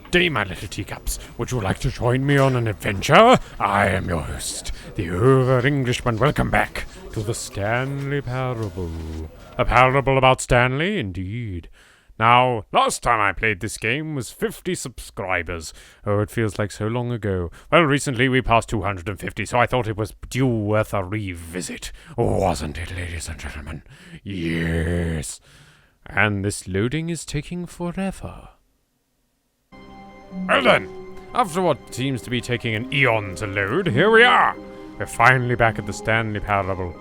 Good day, my little teacups. Would you like to join me on an adventure? I am your host, the Over-Englishman. Welcome back to the Stanley Parable. A parable about Stanley, indeed. Now, last time I played this game was 50 subscribers. Oh, it feels like so long ago. Well, recently we passed 250, so I thought it was due worth a revisit. Wasn't it, ladies and gentlemen? Yes. And this loading is taking forever. Well then, after what seems to be taking an eon to load, here we are! We're finally back at the Stanley Parable.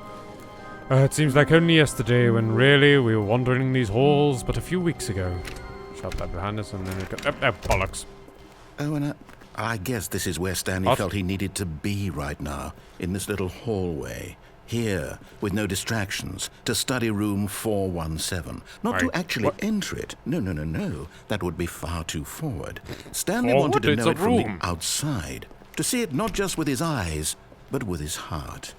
It seems like only yesterday when really we were wandering these halls, but a few weeks ago. Shut that behind us and then it got... bollocks. Oh, and I guess this is where Stanley felt he needed to be right now, in this little hallway. Here, with no distractions, to study room 417. Not to actually enter it. No. That would be far too forward. Stanley wanted to know it from the outside. To see it not just with his eyes, but with his heart.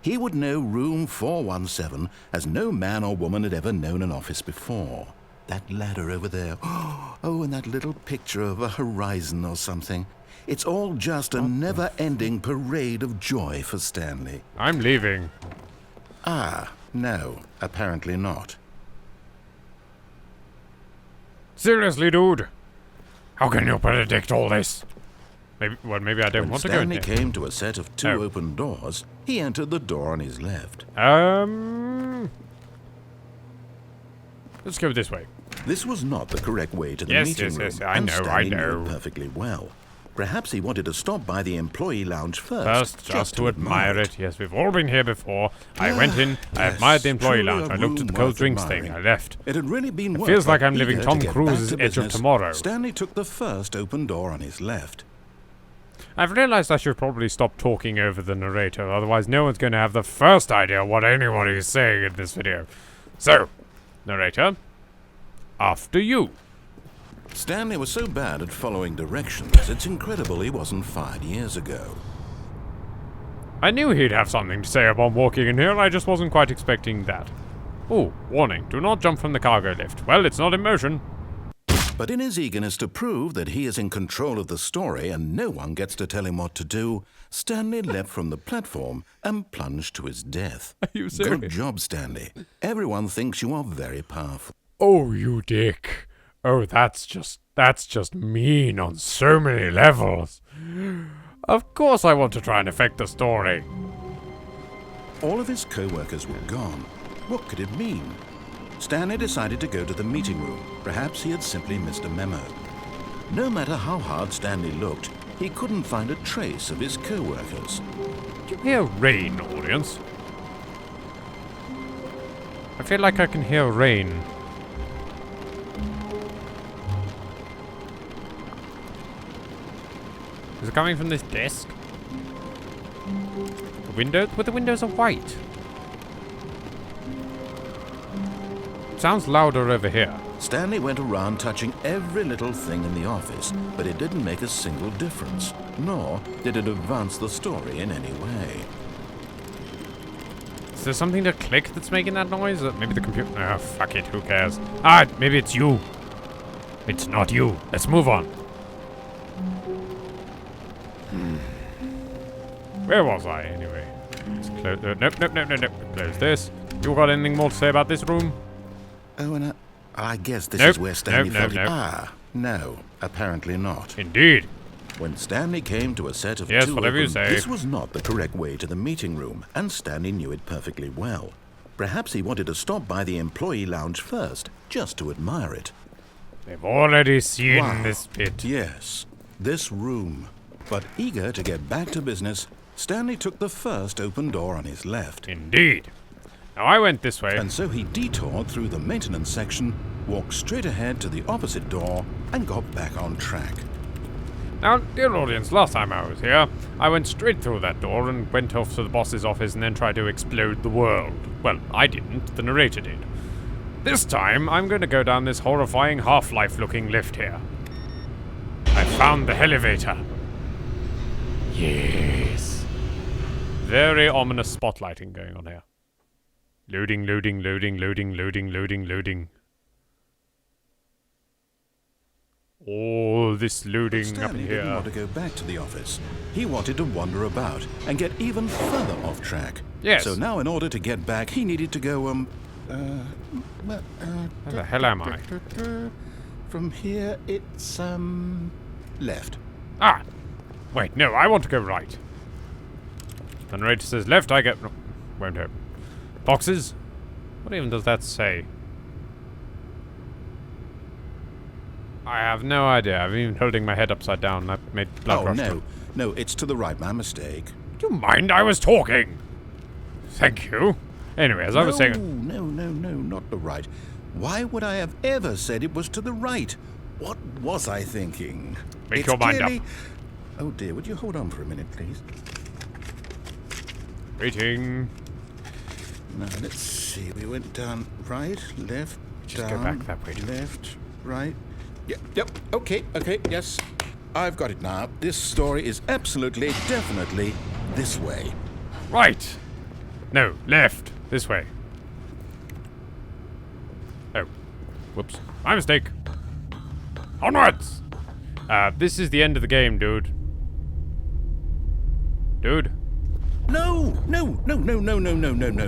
He would know room 417 as no man or woman had ever known an office before. That ladder over there. Oh, and that little picture of a horizon or something. It's all just a never-ending parade of joy for Stanley. I'm leaving. Ah, no, apparently not. Seriously, dude? How can you predict all this? Maybe I don't want to go in here. When Stanley came to a set of two open doors, he entered the door on his left. Let's go this way. This was not the correct way to the meeting room. Yes, I know. Knew it perfectly well. Perhaps he wanted to stop by the employee lounge first. Just to admire it. Yes, we've all been here before. I went in, I admired the employee lounge, I looked at the cold drinks thing, I left. It had really been It feels like I'm living Tom Cruise's Edge of Tomorrow. Stanley took the first open door on his left. I've realized I should probably stop talking over the narrator, otherwise no one's going to have the first idea what anyone is saying in this video. So, narrator, after you. Stanley was so bad at following directions, it's incredible he wasn't fired years ago. I knew he'd have something to say upon walking in here, I just wasn't quite expecting that. Oh, warning, do not jump from the cargo lift. Well, it's not in motion. But in his eagerness to prove that he is in control of the story and no one gets to tell him what to do, Stanley leapt from the platform and plunged to his death. Are you serious? Good job, Stanley. Everyone thinks you are very powerful. Oh, you dick. Oh, that's just mean on so many levels. Of course I want to try and affect the story. All of his co-workers were gone. What could it mean? Stanley decided to go to the meeting room. Perhaps he had simply missed a memo. No matter how hard Stanley looked, he couldn't find a trace of his co-workers. Do you hear rain, audience? I feel like I can hear rain. Is it coming from this desk? The windows? But the windows are white. It sounds louder over here. Stanley went around touching every little thing in the office, but it didn't make a single difference, nor did it advance the story in any way. Is there something to click that's making that noise? Maybe the computer... Oh, fuck it, who cares? Maybe it's you. It's not you. Let's move on. Where was I, anyway? Let's close... Nope. Close this. You got anything more to say about this room? Oh, and I guess this is where Stanley felt nope. Ah, no, apparently not. Indeed. When Stanley came to a set of yes, two whatever you say. This was not the correct way to the meeting room, and Stanley knew it perfectly well. Perhaps he wanted to stop by the employee lounge first, just to admire it. They've already seen this bit. Yes, this room. But eager to get back to business, Stanley took the first open door on his left. Indeed. Now I went this way. And so he detoured through the maintenance section, walked straight ahead to the opposite door, and got back on track. Now, dear audience, last time I was here, I went straight through that door and went off to the boss's office and then tried to explode the world. Well, I didn't, the narrator did. This time, I'm going to go down this horrifying Half-Life looking lift here. I found the elevator. Yes. Very ominous spotlighting going on here. Loading. all this looting up Stanley here? didn't want to go back to the office. He wanted to wander about and get even further off track. Yes. So now, in order to get back, he needed to go, Where the hell am I? From here, it's, left. Ah! Wait, no, I want to go right. The narrator says left, I get... won't open. Boxes? What even does that say? I have no idea. I've been holding my head upside down. That made blood rush. Oh, no, it's to the right. My mistake. Do you mind? I was talking. Thank you. Anyway, as I was saying... No, not the right. Why would I have ever said it was to the right? What was I thinking? Make your mind up. Oh dear, would you hold on for a minute, please? Waiting. Now, let's see. We went down right, left, Just down, go back that way. left, right. Yep, okay, yes. I've got it now. This story is absolutely, definitely this way. Right. No, left. This way. Oh. Whoops. My mistake. Onwards! This is the end of the game, dude. Dude. No.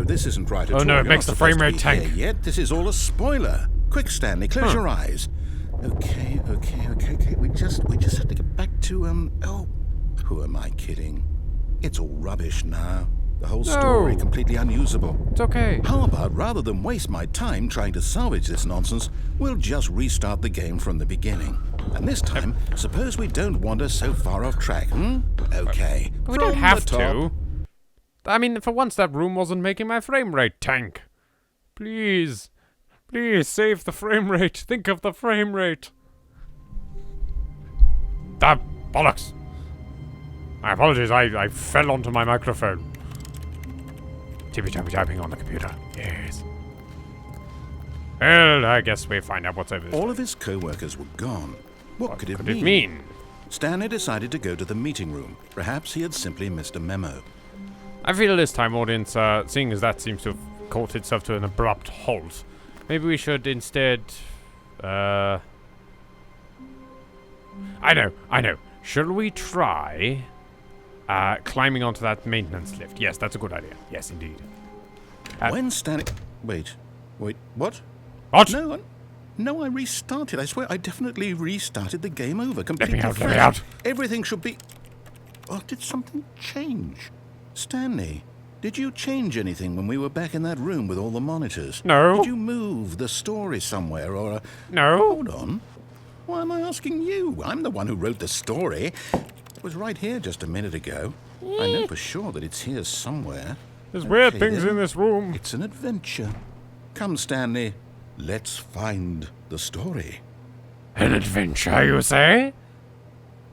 This isn't right at all. Oh no, it You're makes not the frame supposed to rate be tank. here yet. This is all a spoiler. Quick, Stanley, close your eyes. Okay. We just have to get back to, oh, who am I kidding? It's all rubbish now. The whole story completely unusable. It's okay. How about, rather than waste my time trying to salvage this nonsense, we'll just restart the game from the beginning. And this time, suppose we don't wander so far off track, Okay. We don't have to. I mean, for once that room wasn't making my frame rate tank. Please. Please, save the frame rate. Think of the frame rate. Ah, bollocks. My apologies, I fell onto my microphone. Tippy-tappy tapping on the computer. Yes. Well, I guess we find out what's over there. All of his co-workers were gone. What could it Could it mean? Stanley decided to go to the meeting room. Perhaps he had simply missed a memo. I feel this time, audience, seeing as that seems to have caught itself to an abrupt halt, maybe we should instead, I know. Shall we try, climbing onto that maintenance lift? Yes, that's a good idea. Yes, indeed. When Stanley... Wait, what? What? No, I restarted. I swear, I definitely restarted the game over. Completely Let me fresh. out. Everything should be... Oh, did something change? Stanley, did you change anything when we were back in that room with all the monitors? No. Did you move the story somewhere or... No. Hold on. Why am I asking you? I'm the one who wrote the story. It was right here just a minute ago. I know for sure that it's here somewhere. There's weird Okay, things then. in this room. It's an adventure. Come, Stanley. Let's find the story. An adventure, you say?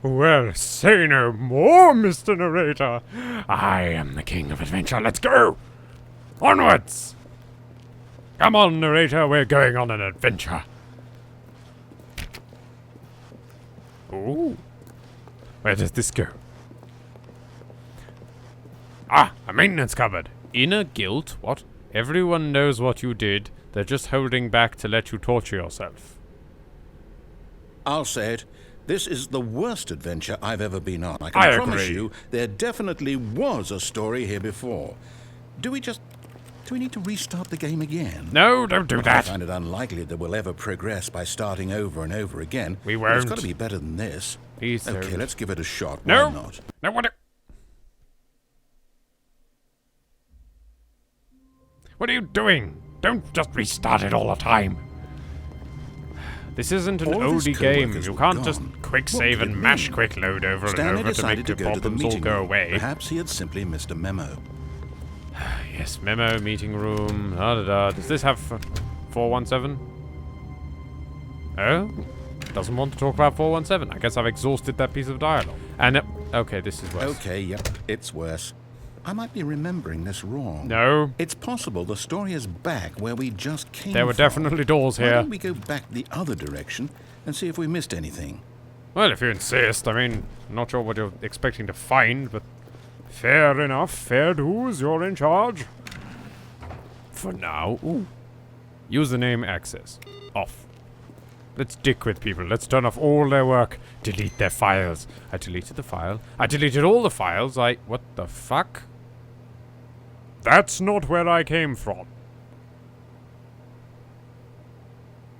Well, say no more, Mr. Narrator. I am the king of adventure. Let's go! Onwards! Come on, narrator, we're going on an adventure. Ooh. Where does this go? Ah, a maintenance cupboard. Inner guilt? What? Everyone knows what you did. They're just holding back to let you torture yourself. I'll say it. This is the worst adventure I've ever been on. I I can promise agree. you there definitely was a story here before. Do we need to restart the game again? No, don't do I that. find it unlikely that we'll ever progress by starting over and over again. We But It's won't. got to be better than this. Please Okay, don't. let's give it a shot. No. Why not? No, what are you doing? Don't just restart it all the time. This isn't an All of his oldie game. co-workers You were can't gone. just quick What save could and it mash mean? quick load over Stanley and over to decided make to the go to the problems all meeting go room. away. Perhaps he had simply missed a memo. Yes, memo, meeting room, da-da-da. Does this have 417? Oh? Doesn't want to talk about 417. I guess I've exhausted that piece of dialogue. And, okay, this is worse. Okay, yep, it's worse. I might be remembering this wrong. No. It's possible the story is back where we just came There were from. definitely doors Why here. don't we go back the other direction and see if we missed anything? Well, if you insist. I mean, not sure what you're expecting to find, but fair enough. Fair dues. You're in charge. For now. Ooh. Username access. Off. Let's dick with people. Let's turn off all their work. Delete their files. I deleted the file. I deleted all the files. What the fuck? That's not where I came from.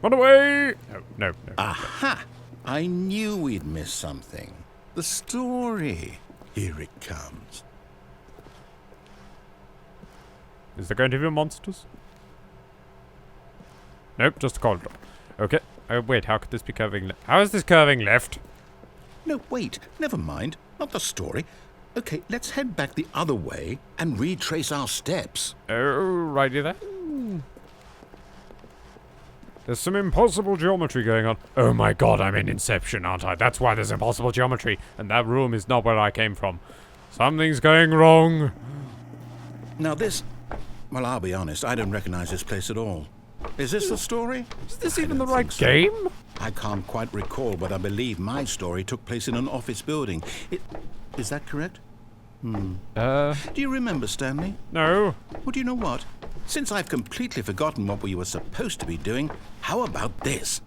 Run away! No. Aha! I knew we'd miss something. The story. Here it comes. Is there going to be monsters? Nope, just a corridor. Okay. Oh, wait, how could this be curving left? How is this curving left? No, wait. Never mind. Not the story. Okay, let's head back the other way and retrace our steps. Oh, righty there. There's some impossible geometry going on. Oh my god, I'm in Inception, aren't I? That's why there's impossible geometry. And that room is not where I came from. Something's going wrong. Now this... Well, I'll be honest. I don't recognize this place at all. Is this the story? Is this even the right game? I can't quite recall, but I believe my story took place in an office building. Is that correct? Do you remember, Stanley? No. Well, do you know what? Since I've completely forgotten what we were supposed to be doing, how about this?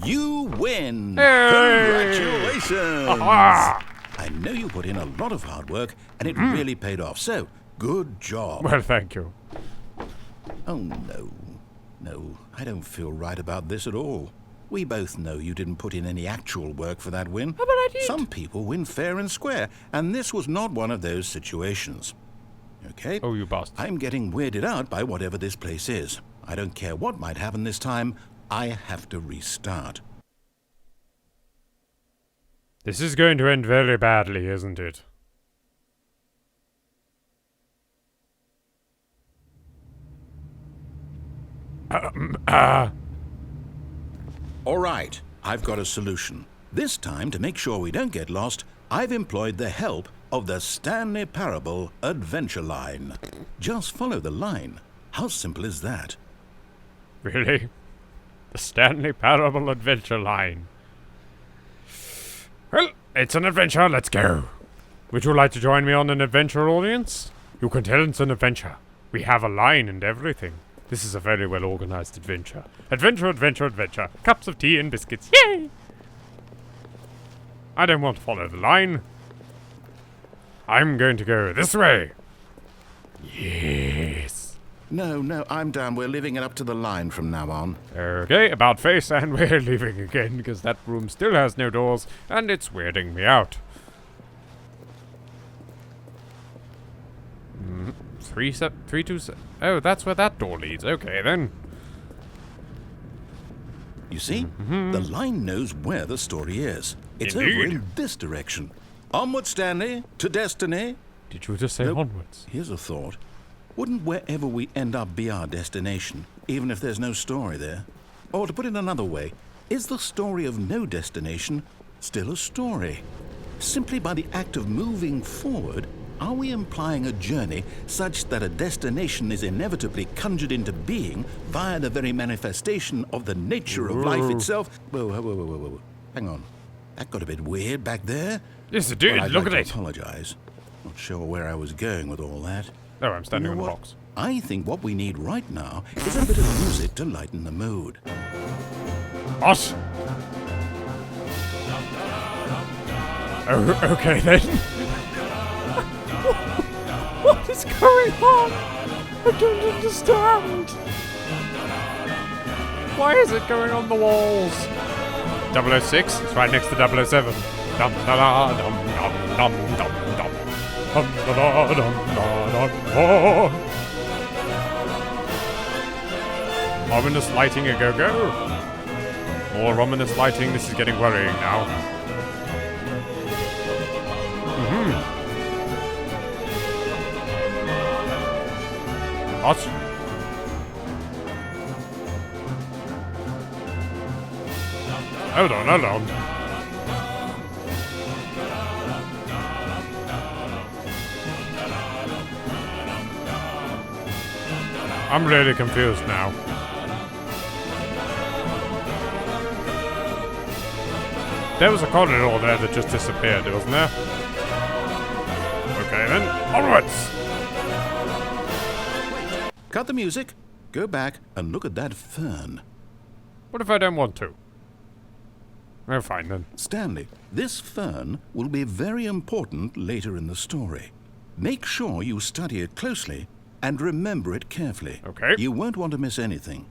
You win! Hey! Congratulations! Aha! I know you put in a lot of hard work, and it really paid off, so good job. Well, thank you. Oh, no. No, I don't feel right about this at all. We both know you didn't put in any actual work for that win. How about I did? Some people win fair and square, and this was not one of those situations. Okay? Oh, you bastard. I'm getting weirded out by whatever this place is. I don't care what might happen this time. I have to restart. This is going to end very badly, isn't it? All right, I've got a solution. This time, to make sure we don't get lost, I've employed the help of the Stanley Parable Adventure Line. Just follow the line. How simple is that? Really? The Stanley Parable Adventure Line. Well, it's an adventure, let's go. Would you like to join me on an adventure, audience? You can tell it's an adventure. We have a line and everything. This is a very well organized adventure. Adventure, adventure, adventure. Cups of tea and biscuits. Yay! I don't want to follow the line. I'm going to go this way. Yes. No, I'm down. We're leaving it up to the line from now on. Okay, about face, and we're leaving again, because that room still has no doors, and it's weirding me out. 327. Oh, that's where that door leads. Okay, then. You see? The line knows where the story is. It's over Indeed. in this direction. Onward, Stanley, to destiny. Did you just say Nope. onwards? Here's a thought. Wouldn't wherever we end up be our destination, even if there's no story there? Or to put it another way, is the story of no destination still a story? Simply by the act of moving forward, are we implying a journey such that a destination is inevitably conjured into being via the very manifestation of the nature of life itself? Whoa. Hang on. That got a bit weird back there. Yes, it did. Well, I'd Look like at to it. apologize. Not sure where I was going with all that. Oh, I'm standing You know on the what? box. I think what we need right now is a bit of music to lighten the mood. What? Oh, okay then. What is going on? I don't understand. Why is it going on the walls? 006? It's right next to 007. Dum da da dum dum dum dum dum. Dum da da dum da da da. Ominous lighting a go-go. More ominous lighting. This is getting worrying now. What? Hold on. I'm really confused now. There was a corridor there that just disappeared, wasn't there? Okay then, onwards! Cut the music, go back and look at that fern. What if I don't want to? Oh, fine then. Stanley, this fern will be very important later in the story. Make sure you study it closely and remember it carefully. Okay. You won't want to miss anything.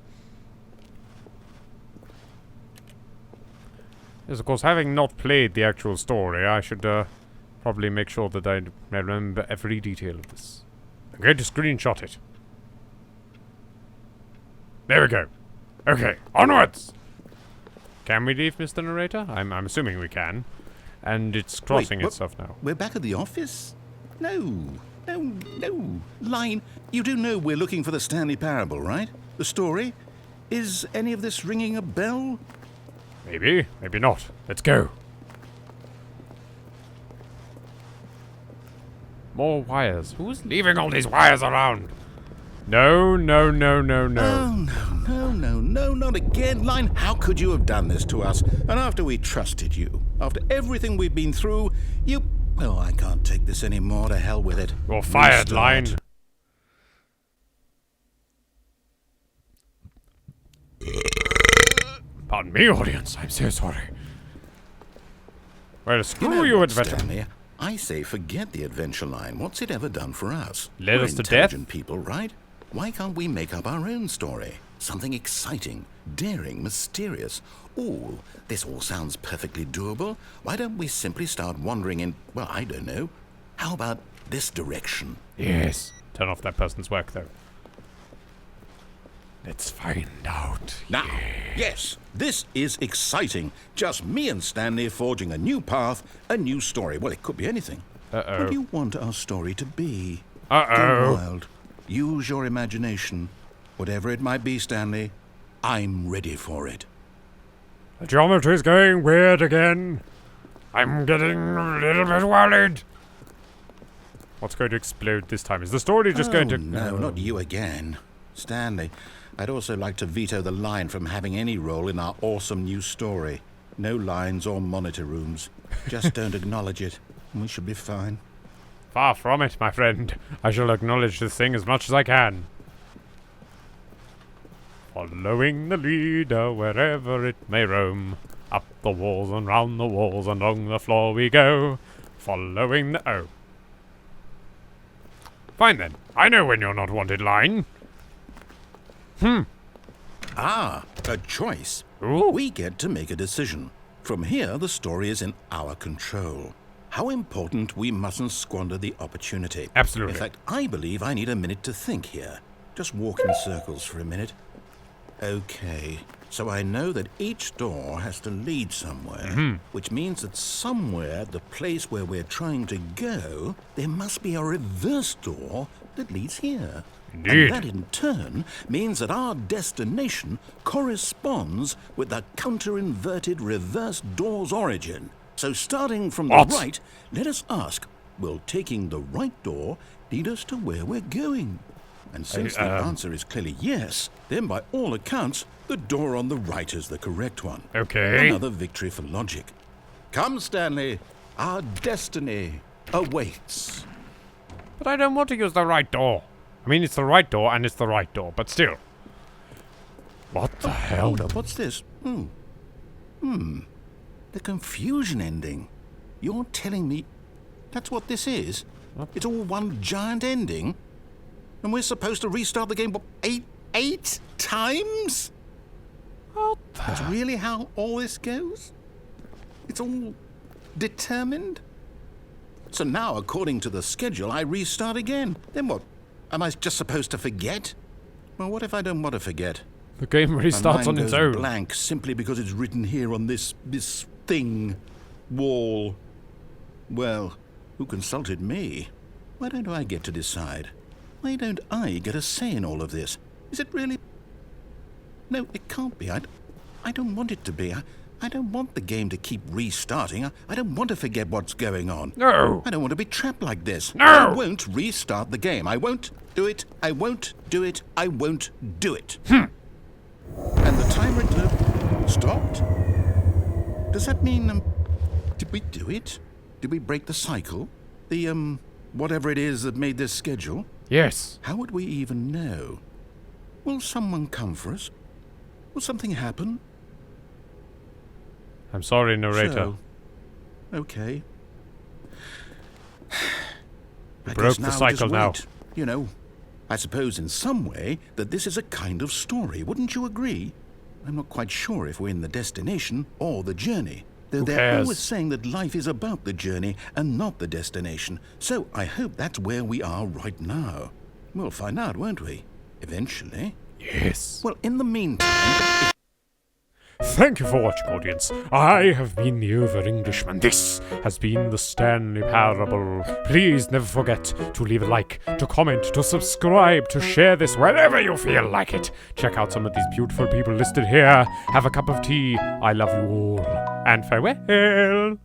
Yes, of course, having not played the actual story, I should probably make sure that I remember every detail of this. I'm going to screenshot it. There we go. Okay, onwards! Can we leave, Mr. Narrator? I'm assuming we can. And it's crossing itself now. We're back at the office? No. Line, you do know we're looking for the Stanley Parable, right? The story? Is any of this ringing a bell? Maybe, maybe not. Let's go. More wires. Who's leaving all these wires around? No. Oh, no, not again, Line. How could you have done this to us? And after we trusted you, after everything we've been through, you... Well, I can't take this anymore. To hell with it. You're fired, Restart. Line. Pardon me, audience. I'm so sorry. Well, screw you, adventure. Stanley, I say forget the adventure line. What's it ever done for us? Led We're us to death? intelligent people, right? Why can't we make up our own story? Something exciting, daring, mysterious. Ooh, this all sounds perfectly doable. Why don't we simply start wandering in, well, I don't know. How about this direction? Yes. Turn off that person's work, though. Let's find out. Now, yes, this is exciting. Just me and Stanley forging a new path, a new story. Well, it could be anything. Uh-oh. What do you want our story to be? Uh-oh. Go wild. Use your imagination. Whatever it might be, Stanley, I'm ready for it. The geometry's going weird again. I'm getting a little bit worried. What's going to explode this time? Is the story just going to... No, not you again. Stanley, I'd also like to veto the line from having any role in our awesome new story. No lines or monitor rooms. Just don't acknowledge it, and we should be fine. Far from it, my friend. I shall acknowledge this thing as much as I can. Following the leader wherever it may roam. Up the walls and round the walls and along the floor we go. Following the... Oh. Fine then. I know when you're not wanted, Line. Ah, a choice. Ooh. We get to make a decision. From here, the story is in our control. How important we mustn't squander the opportunity. Absolutely. In fact, I believe I need a minute to think here. Just walk in circles for a minute. Okay, so I know that each door has to lead somewhere, which means that somewhere at the place where we're trying to go, there must be a reverse door that leads here. Indeed. And that in turn means that our destination corresponds with the counter-inverted reverse door's origin. So starting from What? the right, let us ask, will taking the right door lead us to where we're going? And since the answer is clearly yes, then by all accounts, the door on the right is the correct one. Okay. Another victory for logic. Come, Stanley, our destiny awaits. But I don't want to use the right door. I mean, it's the right door and it's the right door, but still. What the hell? Hold up, what's this? The confusion ending. You're telling me that's what this is? What? It's all one giant ending? And we're supposed to restart the game, what, eight times? What That's really how all this goes? It's all determined? So now, according to the schedule, I restart again. Then what? Am I just supposed to forget? Well, what if I don't want to forget? The game restarts on My mind its goes own. blank simply because it's written here on this thing, wall. Well, who consulted me? Why don't I get to decide? Why don't I get a say in all of this? Is it really... No, it can't be. I don't want it to be. I don't want the game to keep restarting. I don't want to forget what's going on. No! I don't want to be trapped like this. No! I won't restart the game. I won't do it. I won't do it. I won't do it. And the timer stopped? Does that mean, did we do it? Did we break the cycle? The, whatever it is that made this schedule? Yes. How would we even know? Will someone come for us? Will something happen? I'm sorry, narrator. So, okay. I broke guess the now cycle just now. wait. You know, I suppose in some way that this is a kind of story. Wouldn't you agree? I'm not quite sure if we're in the destination or the journey. Though Who they're cares? always saying that life is about the journey and not the destination. So I hope that's where we are right now. We'll find out, won't we? Eventually. Yes. Well, in the meantime... Thank you for watching, audience. I have been the Over-Englishman. This has been the Stanley Parable. Please never forget to leave a like, to comment, to subscribe, to share this wherever you feel like it. Check out some of these beautiful people listed here. Have a cup of tea. I love you all. And farewell.